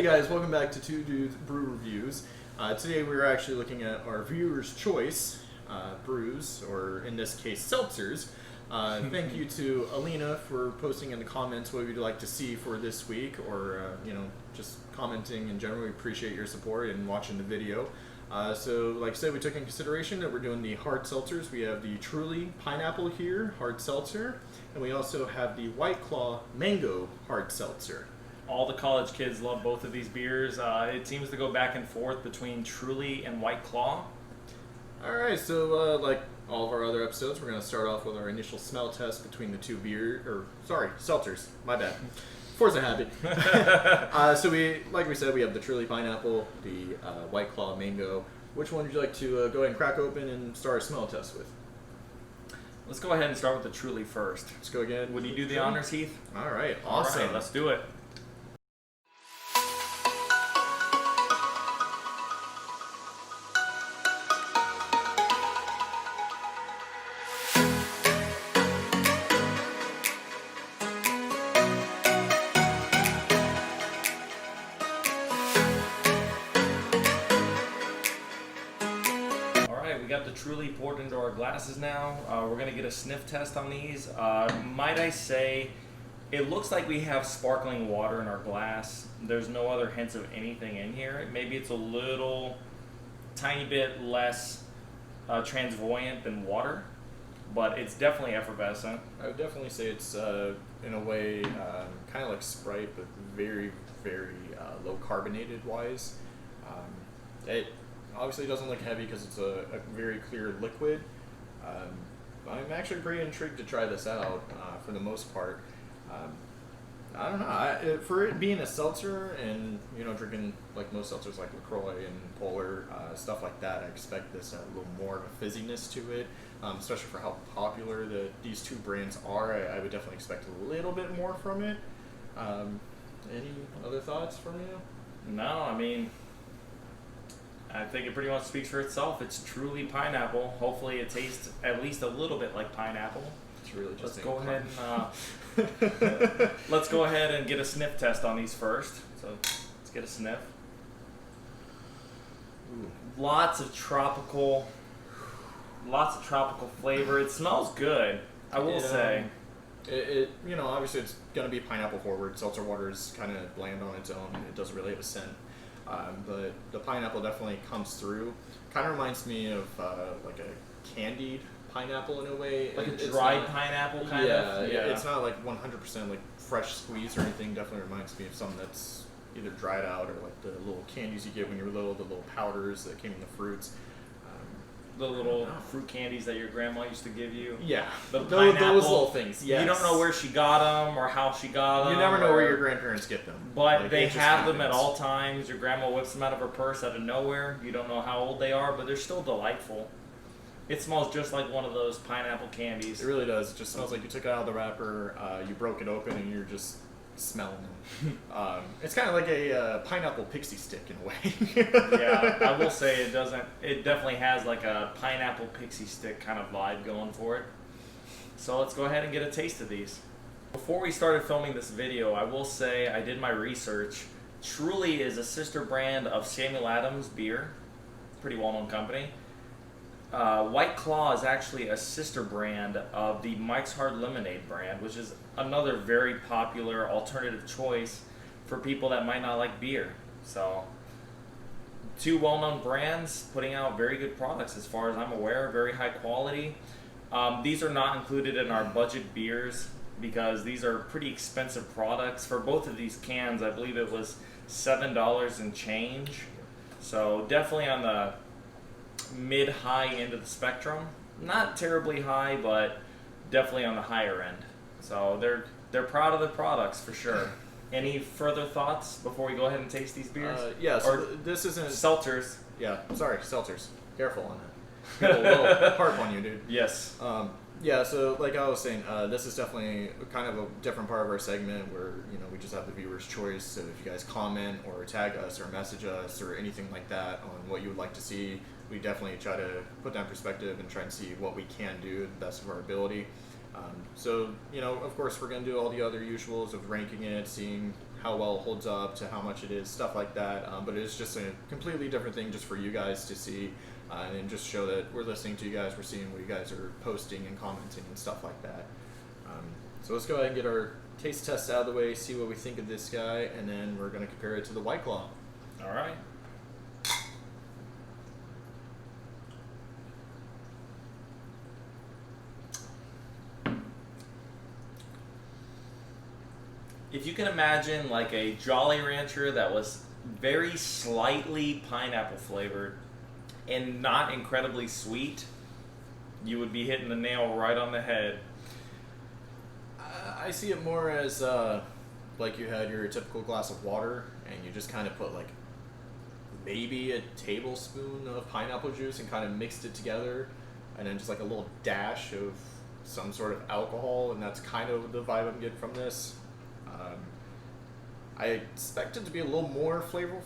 guys, welcome back to Two Dudes Brew Reviews. Today we're actually looking at our viewer's choice brews, or in this case, seltzers. Thank you to Alina for posting in the comments what you'd like to see for this week, or just commenting in general. We appreciate your support and watching the video. So like I said, we took in consideration that we're doing the hard seltzers. We have the Truly Pineapple here, hard seltzer, and we also have the White Claw Mango hard seltzer. All the college kids love both of these beers. It seems to go back and forth between Truly and White Claw. Alright, so like all of our other episodes, we're going to start off with our initial smell test between the two seltzers. My bad. Force a habit. So like we said, we have the Truly Pineapple, the White Claw Mango. Which one would you like to go ahead and crack open and start a smell test with? Let's go ahead and start with the Truly first. Let's go again. Would you do the honors, Heath? Alright, awesome. All right, let's do it. We got the Truly poured into our glasses now. We're going to get a sniff test on these. Might I say, it looks like we have sparkling water in our glass. There's no other hints of anything in here. Maybe it's a little, tiny bit less transvoyant than water, but it's definitely effervescent. I would definitely say it's, in a way, kind of like Sprite, but very, very low carbonated wise. It obviously doesn't look heavy because it's a very clear liquid. I'm actually pretty intrigued to try this out for the most part. I don't know. For it being a seltzer and drinking like most seltzers like LaCroix and Polar, stuff like that, I expect this a little more of a fizziness to it, especially for how popular these two brands are. I would definitely expect a little bit more from it. Any other thoughts from you? No, I mean, I think it pretty much speaks for itself. It's Truly pineapple. Hopefully it tastes at least a little bit like pineapple. It's really just let's go ahead and get a sniff test on these first. So let's get a sniff. Ooh. Lots of tropical flavor. It smells good, I will say. Obviously it's going to be pineapple forward. Seltzer water is kind of bland on its own. It doesn't really have a scent. But the pineapple definitely comes through. Kind of reminds me of like a candied pineapple in a way. Like a dried pineapple kind of? Yeah, it's not like 100% like fresh squeeze or anything. Definitely reminds me of something that's either dried out or like the little candies you get when you're little, the little powders that came in the fruits. The little fruit candies that your grandma used to give you. Yeah, those little things. Yes. You don't know where she got them or how she got them. You never know where your grandparents get them. But like, they have them at all times. Your grandma whips them out of her purse out of nowhere. You don't know how old they are, but they're still delightful. It smells just like one of those pineapple candies. It really does. It just smells like you took it out of the wrapper, you broke it open, and you're just smelling them. It's kind of like a pineapple pixie stick in a way. Yeah, I will say it definitely has like a pineapple pixie stick kind of vibe going for it. So let's go ahead and get a taste of these. Before we started filming this video, I will say I did my research. Truly is a sister brand of Samuel Adams beer. Pretty well-known company. White Claw is actually a sister brand of the Mike's Hard Lemonade brand, which is another very popular alternative choice for people that might not like beer. So, two well-known brands putting out very good products as far as I'm aware, very high quality. These are not included in our budget beers because these are pretty expensive products. For both of these cans, I believe it was $7 and change. So definitely on the mid-high end of the spectrum. Not terribly high, but definitely on the higher end. So they're proud of their products for sure. Any further thoughts before we go ahead and taste these beers? Yeah, so this isn't... Seltzers. Yeah, sorry, seltzers. Careful on that. Got a little harp on you, dude. Yes. Yeah, so like I was saying, this is definitely kind of a different part of our segment where, we just have the viewer's choice. So if you guys comment or tag us or message us or anything like that on what you would like to see, we definitely try to put that in perspective and try and see what we can do to the best of our ability. So, of course, we're going to do all the other usuals of ranking it, seeing how well it holds up to how much it is, stuff like that. But it's just a completely different thing just for you guys to see, and just show that we're listening to you guys, we're seeing what you guys are posting and commenting and stuff like that. So let's go ahead and get our taste test out of the way, see what we think of this guy, and then we're going to compare it to the White Claw. All right. If you can imagine like a Jolly Rancher that was very slightly pineapple flavored and not incredibly sweet, you would be hitting the nail right on the head. I see it more as like you had your typical glass of water and you just kind of put like maybe a tablespoon of pineapple juice and kind of mixed it together, and then just like a little dash of some sort of alcohol, and that's kind of the vibe I'm getting from this. I expect it to be a little more flavor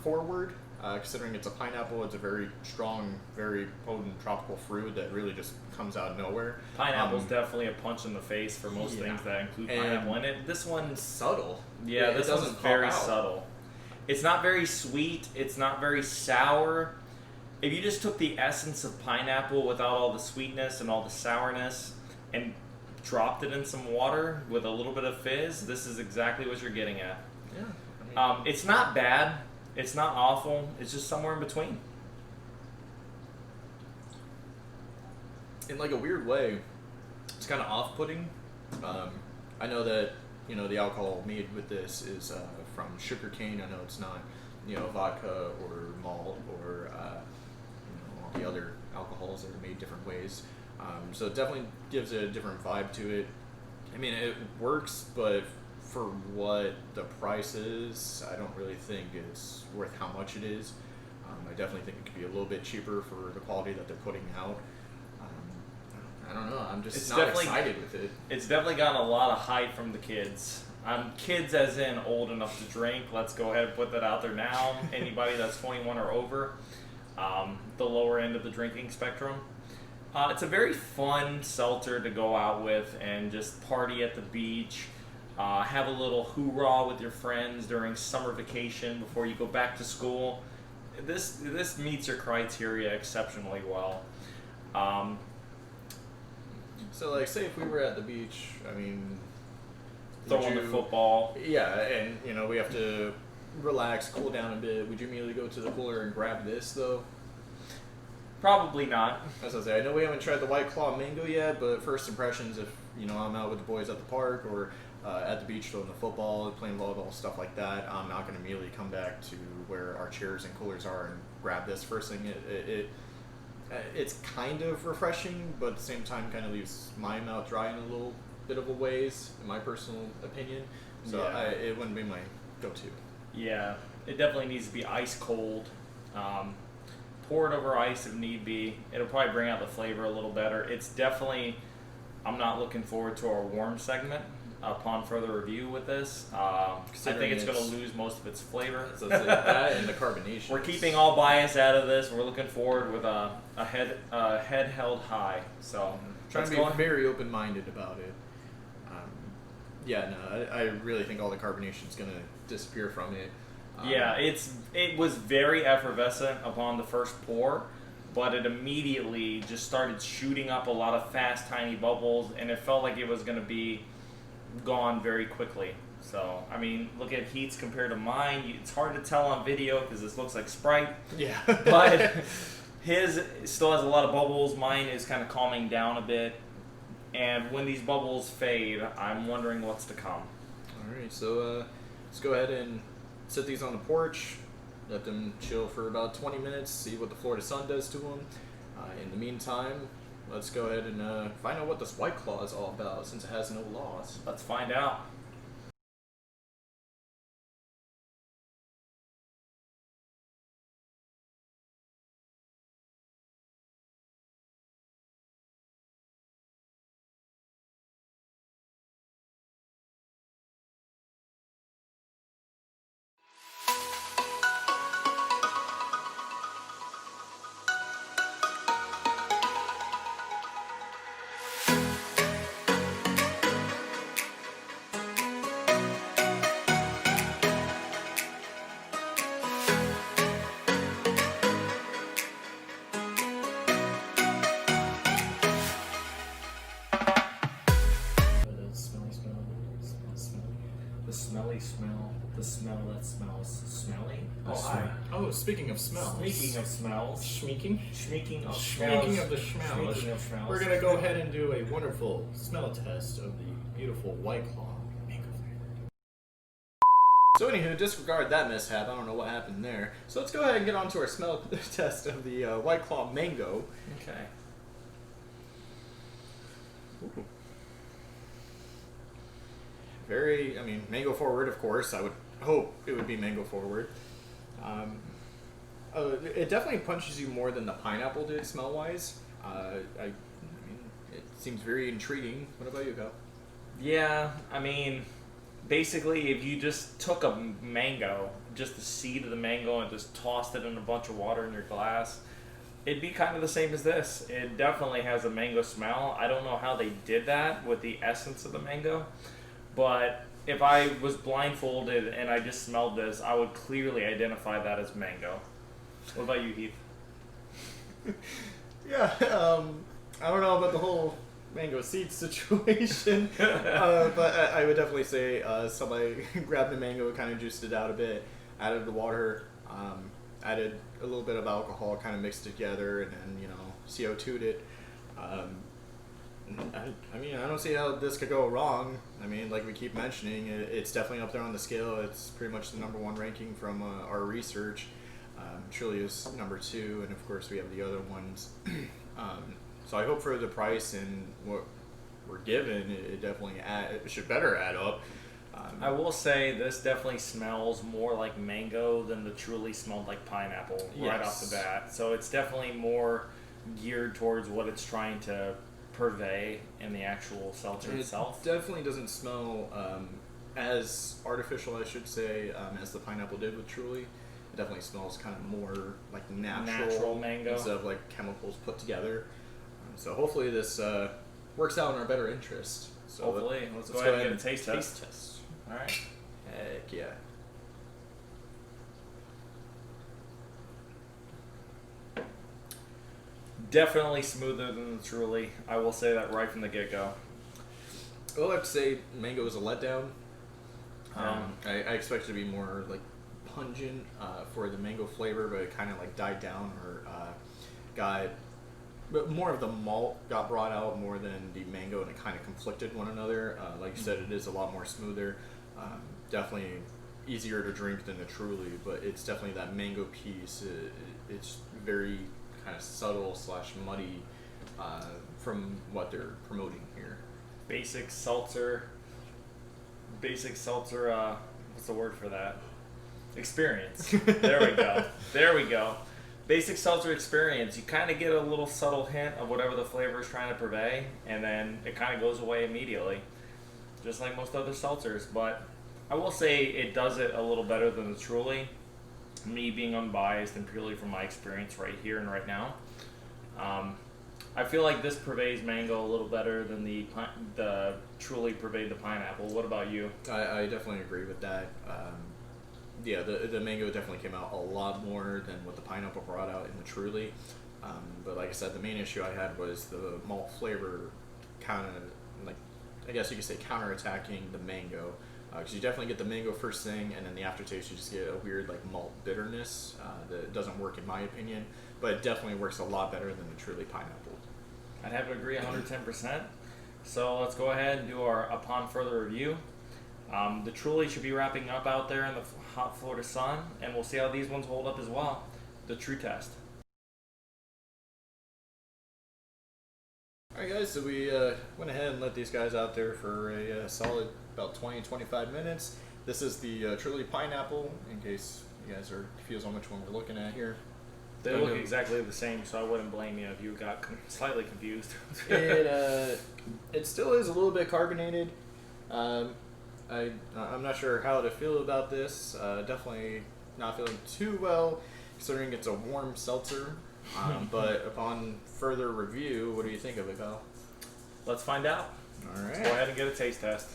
forward, considering it's a pineapple. It's a very strong, very potent tropical fruit that really just comes out of nowhere. Pineapple's definitely a punch in the face for most things that include pineapple in it. This one's subtle. Yeah, this one's very subtle. It's not very sweet. It's not very sour. If you just took the essence of pineapple without all the sweetness and all the sourness and dropped it in some water with a little bit of fizz, this is exactly what you're getting at. Yeah. I mean, It's not bad. It's not awful. It's just somewhere in between. In like a weird way, it's kind of off-putting. I know that the alcohol made with this is from sugarcane. I know it's not vodka or malt or all the other alcohols that are made different ways. So it definitely gives a different vibe to it. I mean, it works, but for what the price is, I don't really think it's worth how much it is. I definitely think it could be a little bit cheaper for the quality that they're putting out. I don't know. I'm just not excited with it. It's definitely gotten a lot of hype from the kids. Kids as in old enough to drink. Let's go ahead and put that out there now. Anybody that's 21 or over, the lower end of the drinking spectrum. It's a very fun seltzer to go out with and just party at the beach. Have a little hoorah with your friends during summer vacation before you go back to school. This meets your criteria exceptionally well. So, like, say if we were at the beach, I mean, throwing the football. Yeah, and we have to relax, cool down a bit. Would you immediately go to the cooler and grab this though? Probably not. As I say, I know we haven't tried the White Claw Mango yet, but first impressions, if I'm out with the boys at the park or at the beach throwing the football, playing volleyball, stuff like that, I'm not going to immediately come back to where our chairs and coolers are and grab this first thing. It's kind of refreshing, but at the same time kind of leaves my mouth dry in a little bit of a ways, in my personal opinion. So Yeah. it wouldn't be my go-to. Yeah, it definitely needs to be ice cold. Pour it over ice if need be. It'll probably bring out the flavor a little better. It's definitely, I'm not looking forward to our warm segment upon further review with this. I think it's going to lose most of its flavor. So that and the carbonation. We're keeping all bias out of this. We're looking forward with a head held high. So trying to be very open-minded about it. I really think all the carbonation is going to disappear from it. Yeah, it was very effervescent upon the first pour, but it immediately just started shooting up a lot of fast, tiny bubbles, and it felt like it was going to be gone very quickly. So, I mean, look at Heat's compared to mine. It's hard to tell on video because this looks like Sprite. Yeah. But his still has a lot of bubbles. Mine is kind of calming down a bit. And when these bubbles fade, I'm wondering what's to come. All right, so let's go ahead and set these on the porch, let them chill for about 20 minutes, see what the Florida sun does to them. In the meantime, let's go ahead and find out what this White Claw is all about, since it has no laws. Let's find out. speaking of smells. Speaking of smells. Schmeeking? Speaking of Speaking of the schmells. Speaking of smells. We're going to go ahead and do a wonderful smell test of the beautiful White Claw mango flavor. So anywho, disregard that mishap. I don't know what happened there. So let's go ahead and get on to our smell test of the White Claw mango. Okay. Ooh. Very, I mean, mango forward, of course. I would hope it would be mango forward. It definitely punches you more than the pineapple did smell-wise. I mean, it seems very intriguing. What about you, Kyle? Yeah, I mean, basically, if you just took a mango, just the seed of the mango, and just tossed it in a bunch of water in your glass, it'd be kind of the same as this. It definitely has a mango smell. I don't know how they did that with the essence of the mango, but if I was blindfolded and I just smelled this, I would clearly identify that as mango. What about you, Heath? Yeah, I don't know about the whole mango seed situation, but I would definitely say somebody grabbed the mango, kind of juiced it out a bit, added the water, added a little bit of alcohol, kind of mixed it together, and then, you know, CO2'd it. I mean, I don't see how this could go wrong. I mean, like we keep mentioning, it's definitely up there on the scale. It's pretty much the #1 ranking from our research. Truly is #2, and of course we have the other ones. So I hope for the price and what we're given, it definitely it should better add up. I will say this definitely smells more like mango than the Truly smelled like pineapple right off the bat. So it's definitely more geared towards what it's trying to purvey in the actual seltzer itself. It definitely doesn't smell as artificial, I should say, as the pineapple did with Truly. It definitely smells kind of more like natural mango instead of like chemicals put together. So hopefully this works out in our better interest. So hopefully. Let's go ahead and get a taste test. All right. Heck yeah. Definitely smoother than the Truly. I will say that right from the get-go. Well, I have to say mango is a letdown. I expected to be more like pungent for the mango flavor, but it kind of like died down or but more of the malt got brought out more than the mango, and it kind of conflicted one another. Like you said, it is a lot more smoother. Definitely easier to drink than the Truly, but it's definitely that mango piece. It's very kind of subtle / muddy from what they're promoting here. Basic seltzer. What's the word for that? Experience. There we go. There we go. Basic seltzer experience. You kind of get a little subtle hint of whatever the flavor is trying to purvey, and then it kind of goes away immediately, just like most other seltzers. But I will say it does it a little better than the Truly. Me being unbiased and purely from my experience right here and right now, I feel like this purveys mango a little better than the Truly purveyed the pineapple. What about you? I definitely agree with that. Yeah, the mango definitely came out a lot more than what the pineapple brought out in the Truly. But like I said, the main issue I had was the malt flavor kind of, like, I guess you could say counterattacking the mango. Because you definitely get the mango first thing, and then the aftertaste you just get a weird like malt bitterness that doesn't work in my opinion, but it definitely works a lot better than the Truly pineapple. I'd have to agree 110%. So let's go ahead and do our upon further review. The Truly should be wrapping up out there in the hot Florida sun, and we'll see how these ones hold up as well. The true test. Alright guys, so we went ahead and let these guys out there for a solid about 20-25 minutes. This is the Truly pineapple, in case you guys are confused on which one we're looking at here. They look exactly the same, so I wouldn't blame you if you got slightly confused. It still is a little bit carbonated. I'm not sure how to feel about this. Definitely not feeling too well, considering it's a warm seltzer. But upon further review, what do you think of it, Kyle? Let's find out. All right. Let's go ahead and get a taste test.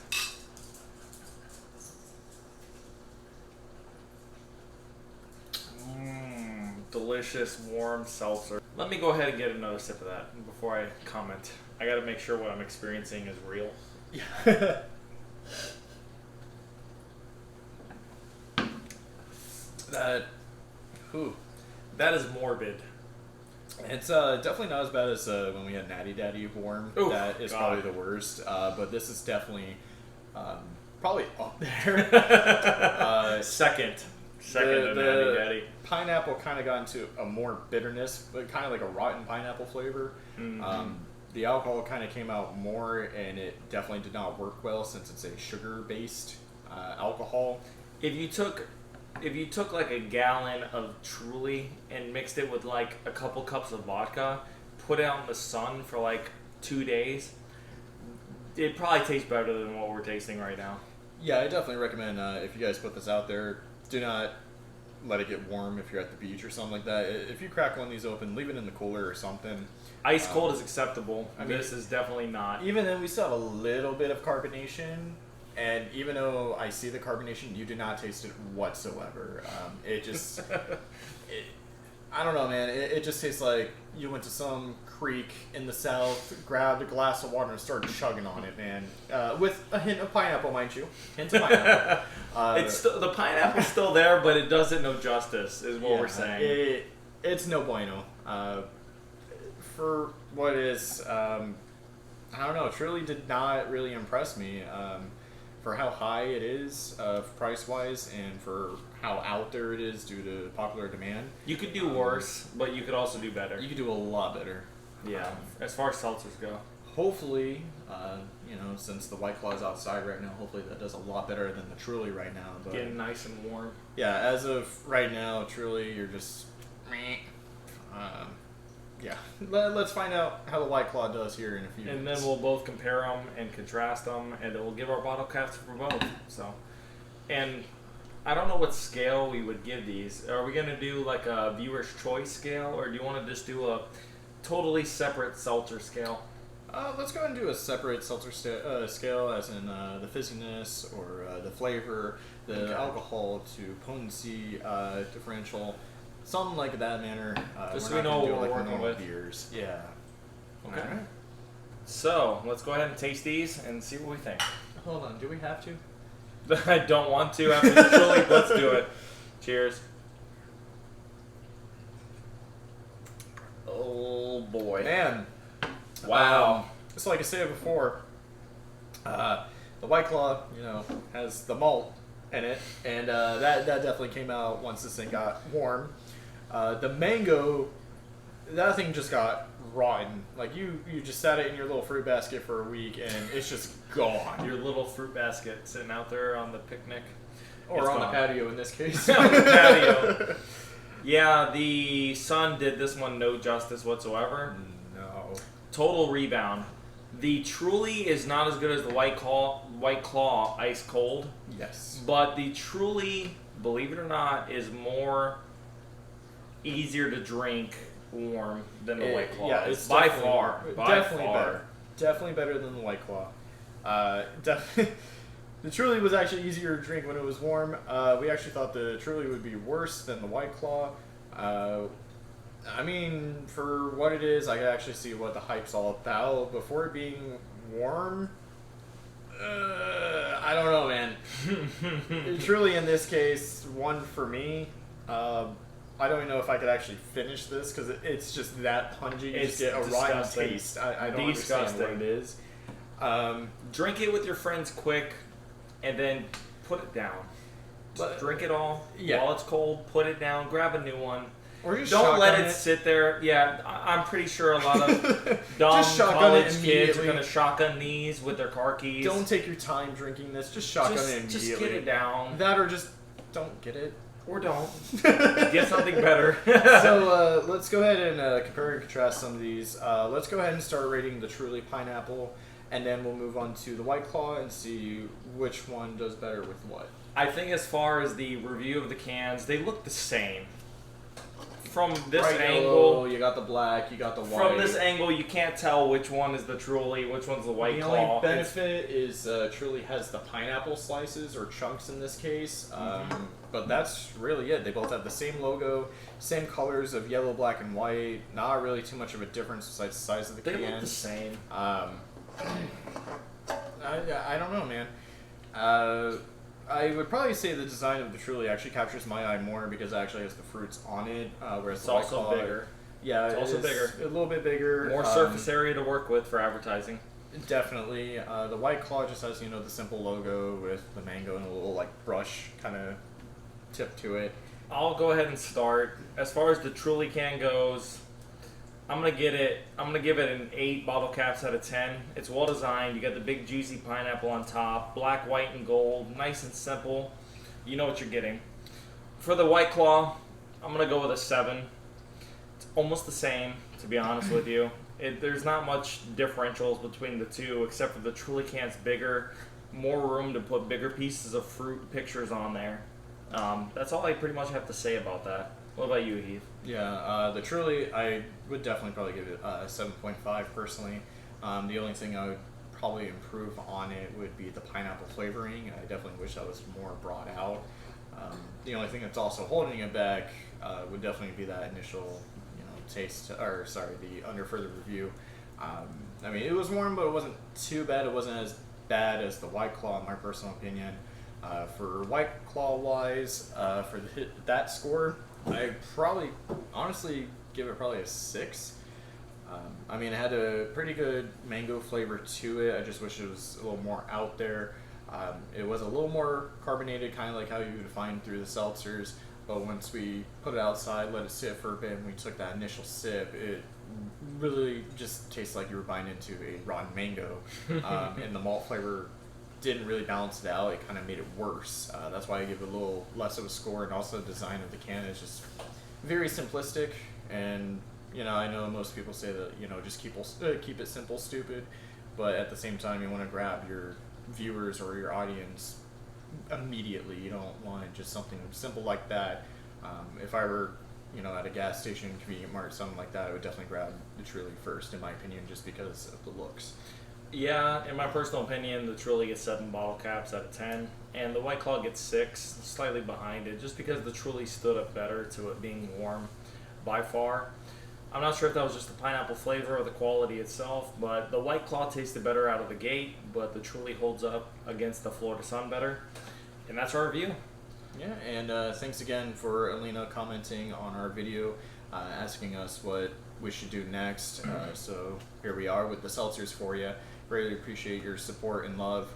Delicious warm seltzer. Let me go ahead and get another sip of that before I comment. I got to make sure what I'm experiencing is real. Yeah. That is morbid. It's definitely not as bad as when we had Natty Daddy warm. Oof, that is God. probably the worst. But this is definitely probably up there. Second to Natty Daddy. Pineapple kind of got into a more bitterness, but kind of like a rotten pineapple flavor. Mm-hmm. The alcohol kind of came out more, and it definitely did not work well since it's a sugar-based alcohol. If you took like a gallon of Truly and mixed it with like a couple cups of vodka, put it out in the sun for like 2 days, it'd probably taste better than what we're tasting right now. Yeah, I definitely recommend if you guys put this out there, do not let it get warm if you're at the beach or something like that. If you crack one of these open, leave it in the cooler or something. Ice cold is acceptable. I mean, this is definitely not. Even then, we still have a little bit of carbonation, and even though I see the carbonation, you do not taste it whatsoever. It just, I don't know, man. It just tastes like you went to some creek in the south, grabbed a glass of water, and started chugging on it, man. With a hint of pineapple, mind you. Hint of pineapple. The pineapple's still there, but it does it no justice, is what we're saying. It's no bueno. For what it is, I don't know. Truly did not really impress me. For how high it is, price-wise, and for how out there it is due to popular demand. You could do worse, but you could also do better. You could do a lot better. Yeah, as far as seltzers go. Hopefully, since the White Claw is outside right now, hopefully that does a lot better than the Truly right now. But Getting nice and warm. yeah, as of right now, Truly, you're just... yeah, let's find out how the White Claw does here in a few minutes. And then we'll both compare them and contrast them, and we'll give our bottle caps for both. So, and I don't know what scale we would give these. Are we going to do like a viewer's choice scale, or do you want to just do a totally separate seltzer scale? Let's go ahead and do a separate seltzer scale, as in the fizziness or the flavor, the alcohol to potency differential. Something like that manner. Just so we know what we're like working with. Beers. Yeah. Okay. All right. So, let's go ahead and taste these and see what we think. Hold on, do we have to? I don't want to after the Truly. Let's do it. Cheers. Oh, boy. Man. Wow. So like I said before, the White Claw, has the malt in it, and that definitely came out once this thing got warm. The mango, that thing just got rotten. Like you just sat it in your little fruit basket for a week, and it's just gone. Your little fruit basket sitting out there on the picnic. Or on the patio in this case. On the patio. Yeah, the sun did this one no justice whatsoever. No. Total rebound. The Truly is not as good as the White Claw ice cold. Yes. But the Truly, believe it or not, is more easier to drink warm than the White Claw. Yeah, it's by definitely far. better. Definitely better than the White Claw. The Truly was actually easier to drink when it was warm. We actually thought the Truly would be worse than the White Claw. I mean, for what it is, I can actually see what the hype's all about. Before it being warm, I don't know, man. Truly, in this case, one for me. I don't even know if I could actually finish this because it's just that pungent. You just get a rotten taste. I don't understand what it is. Drink it with your friends quick, and then put it down. Just drink it all while it's cold. Put it down. Grab a new one. Or just don't let it sit there. Yeah, I'm pretty sure a lot of dumb college kids are going to shotgun these with their car keys. Don't take your time drinking this. Just shotgun it immediately. Just get it down. That or just don't get it. Or don't. Get something better. So let's go ahead and compare and contrast some of these. Let's go ahead and start rating the Truly Pineapple, and then we'll move on to the White Claw and see which one does better with what. I think as far as the review of the cans, they look the same. From this angle, you got the black, you got the white. From this angle, you can't tell which one is the Truly, which one's the White Claw. The only benefit is Truly has the pineapple slices or chunks in this case, but that's really it. They both have the same logo, same colors of yellow, black, and white. Not really too much of a difference besides the size of the can. They look the same. I don't know, man. I would probably say the design of the Truly actually captures my eye more because it actually has the fruits on it, whereas It's the White also Claw, bigger. yeah, It's also is bigger. a little bit bigger, More surface area to work with for advertising. Definitely. The White Claw just has, the simple logo with the mango and a little like brush kind of tip to it. I'll go ahead and start. As far as the Truly can goes, I'm gonna give it an 8 bottle caps out of 10. It's well designed. You got the big juicy pineapple on top, black, white, and gold, nice and simple. You know what you're getting. For the White Claw, I'm gonna go with a 7. It's almost the same, to be honest with you. There's not much differentials between the two, except for the Truly can's bigger, more room to put bigger pieces of fruit pictures on there. That's all I pretty much have to say about that. What about you, Heath? Yeah, the Truly, I would definitely probably give it a 7.5 personally. The only thing I would probably improve on it would be the pineapple flavoring. I definitely wish that was more brought out. The only thing that's also holding it back would definitely be that initial, taste, or sorry, the under further review. I mean, it was warm, but it wasn't too bad. It wasn't as bad as the White Claw, in my personal opinion. For White Claw wise, for that score, I'd probably honestly give it probably a 6. I mean, it had a pretty good mango flavor to it. I just wish it was a little more out there. It was a little more carbonated, kind of like how you would find through the seltzers. But once we put it outside, let it sit for a bit, and we took that initial sip, it really just tastes like you were biting into a rotten mango. And the malt flavor didn't really balance it out. It kind of made it worse. That's why I give it a little less of a score. And also the design of the can is just very simplistic. And, I know most people say that, just keep it simple, stupid. But at the same time, you want to grab your viewers or your audience immediately. You don't want just something simple like that. If I were, at a gas station, convenient mart, something like that, I would definitely grab the Truly first, in my opinion, just because of the looks. Yeah, in my personal opinion, the Truly gets 7 bottle caps out of 10, and the White Claw gets 6, slightly behind it, just because the Truly stood up better to it being warm by far. I'm not sure if that was just the pineapple flavor or the quality itself, but the White Claw tasted better out of the gate, but the Truly holds up against the Florida sun better. And that's our review. Yeah, and thanks again for Alina commenting on our video, asking us what we should do next. So here we are with the seltzers for you. Really appreciate your support and love,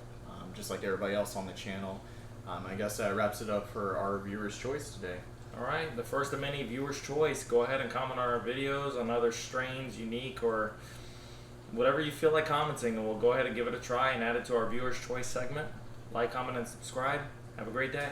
just like everybody else on the channel. I guess that wraps it up for our viewer's choice today. All right, the first of many viewer's choice. Go ahead and comment on our videos on other strains, unique, or whatever you feel like commenting, and we'll go ahead and give it a try and add it to our viewer's choice segment. Like, comment, and subscribe. Have a great day.